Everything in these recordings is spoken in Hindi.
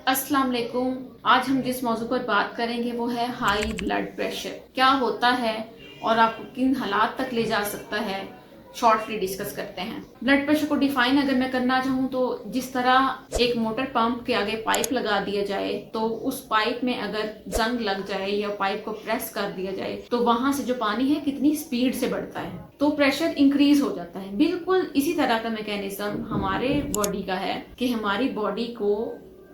अस्सलाम वालेकुम। आज हम जिस मौजू पर बात करेंगे वो है हाई ब्लड प्रेशर क्या होता है और आपको किन हालात तक ले जा सकता है। शॉर्टली डिस्कस करते हैं। ब्लड प्रेशर को डिफाइन अगर मैं करना चाहूँ तो जिस तरह एक मोटर पंप के आगे पाइप लगा दिया जाए तो उस पाइप में अगर जंग लग जाए या पाइप को प्रेस कर दिया जाए तो वहां से जो पानी है कितनी स्पीड से बढ़ता है तो प्रेशर इंक्रीज हो जाता है। बिल्कुल इसी तरह का मैकेनिज्म हमारे बॉडी का है कि हमारी बॉडी को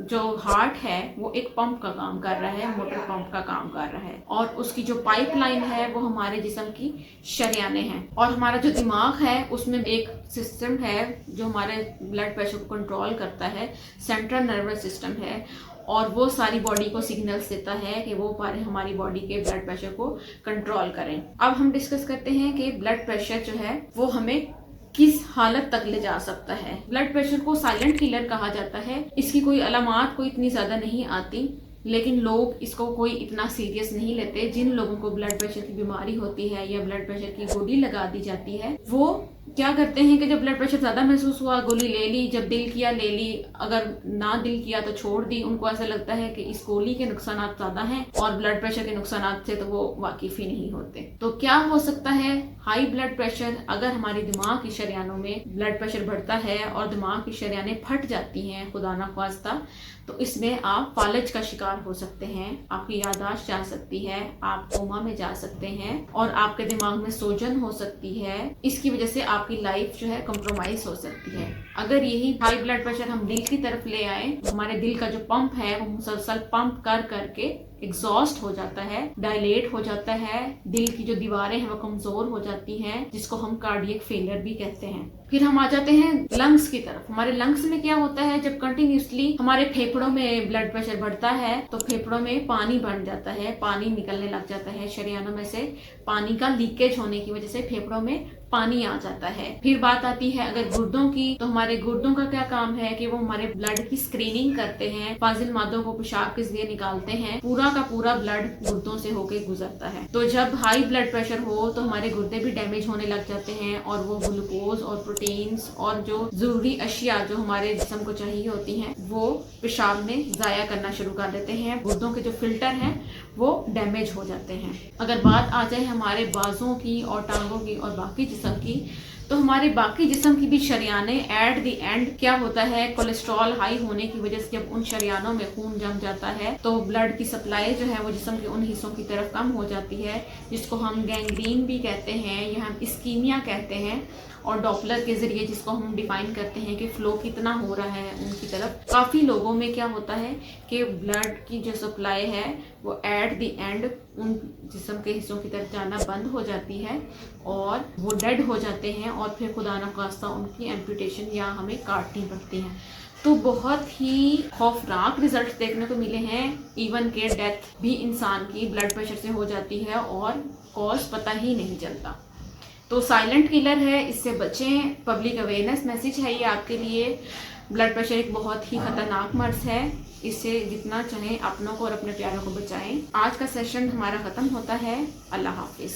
जो हार्ट है वो एक पंप का काम कर रहा है, मोटर पंप का काम कर रहा है और उसकी जो पाइपलाइन है वो हमारे जिस्म की शरियाने हैं और हमारा जो दिमाग है उसमें एक सिस्टम है जो हमारे ब्लड प्रेशर को कंट्रोल करता है, सेंट्रल नर्वस सिस्टम है और वो सारी बॉडी को सिग्नल्स देता है कि वो पारे हमारी बॉडी के ब्लड प्रेशर को कंट्रोल करें। अब हम डिस्कस करते हैं कि ब्लड प्रेशर जो है वो हमें किस हालत तक ले जा सकता है। ब्लड प्रेशर को साइलेंट किलर कहा जाता है। इसकी कोई अलामात कोई इतनी ज्यादा नहीं आती लेकिन लोग इसको कोई इतना सीरियस नहीं लेते। जिन लोगों को ब्लड प्रेशर की बीमारी होती है या ब्लड प्रेशर की गोली लगा दी जाती है वो क्या करते हैं कि जब ब्लड प्रेशर ज्यादा महसूस हुआ गोली ले ली, जब दिल किया ले ली, अगर ना दिल किया तो छोड़ दी। उनको ऐसा लगता है कि इस गोली के नुकसान ज्यादा हैं और ब्लड प्रेशर के नुकसान से तो वो वाकिफ ही नहीं होते। तो क्या हो सकता है हाई ब्लड प्रेशर? अगर हमारे दिमाग की शरियानों में ब्लड प्रेशर बढ़ता है और दिमाग की शरियानें फट जाती हैं खुदा ना ख्वास्ता, तो इसमें आप फालज का शिकार हो सकते हैं, आपकी याददाश्त जा सकती है, आप कोमा में जा सकते हैं और आपके दिमाग में सोजन हो सकती है। इसकी वजह से आपकी लाइफ जो है कंप्रोमाइज हो सकती है। अगर यही हाई ब्लड प्रेशर हम दिल की तरफ ले आए, हमारे दिल का जो पंप है वो मुसलसल पंप कर करके एग्जॉस्ट हो जाता है, डायलेट हो जाता है, दिल की जो दीवारें हैं वो कमजोर हो जाती हैं, जिसको हम कार्डियक फेलियर भी कहते हैं। फिर हम आ जाते हैं लंग्स की तरफ। हमारे लंग्स में क्या होता है, जब कंटिन्यूसली हमारे फेफड़ों में ब्लड प्रेशर बढ़ता है तो फेफड़ों में पानी बढ़ जाता है, पानी निकलने लग जाता है शरियानों में से। पानी का लीकेज होने की वजह से फेफड़ों में पानी आ जाता है। फिर बात आती है अगर गुर्दों की, तो हमारे गुर्दों का क्या काम है कि वो हमारे ब्लड की स्क्रीनिंग करते हैं, फाजिल मादों को पेशाब के जरिए निकालते हैं। पूरा का पूरा ब्लड गुर्दों से होके गुजरता है। तो जब हाई ब्लड प्रेशर हो तो हमारे गुर्दे भी डैमेज होने लग जाते हैं और वो ग्लूकोज और प्रोटीन्स और जो जरूरी अशिया जो हमारे जिस्म को चाहिए होती हैं वो पेशाब में जाया करना शुरू कर देते हैं। गुर्दों के जो फिल्टर हैं वो डैमेज हो जाते हैं। अगर बात आ जाए हमारे बाजों की और टांगों की और बाकी जिस्म की, तो हमारे बाकी जिस्म की भी शरियाने एट द एंड क्या होता है, कोलेस्ट्रॉल हाई होने की वजह से जब उन शरियानों में खून जम जाता है तो ब्लड की सप्लाई जो है वो जिस्म के उन हिस्सों की तरफ कम हो जाती है, जिसको हम गैंग्रीन भी कहते हैं या हम इस्कीमिया कहते हैं। और डॉपलर के जरिए जिसको हम डिफाइन करते हैं कि फ्लो कितना हो रहा है उनकी तरफ। काफी लोगों में क्या होता है कि ब्लड की जो सप्लाई है वो एट द एंड उन जिस्म के हिस्सों की तरफ जाना बंद हो जाती है और वो डेड हो जाते हैं और फिर खुदा न खास्ता उनकी एम्पुटेशन या हमें काटनी पड़ती है। तो बहुत ही खौफनाक रिजल्ट देखने को मिले हैं। इवन के डेथ भी इंसान की ब्लड प्रेशर से हो जाती है और कॉज पता ही नहीं चलता। तो साइलेंट किलर है, इससे बचें। पब्लिक अवेयरनेस मैसेज है ये आपके लिए। ब्लड प्रेशर एक बहुत ही खतरनाक मर्ज है, इससे जितना चाहें अपनों को और अपने प्यारों को बचाएं। आज का सेशन हमारा खत्म होता है। अल्लाह हाफिज।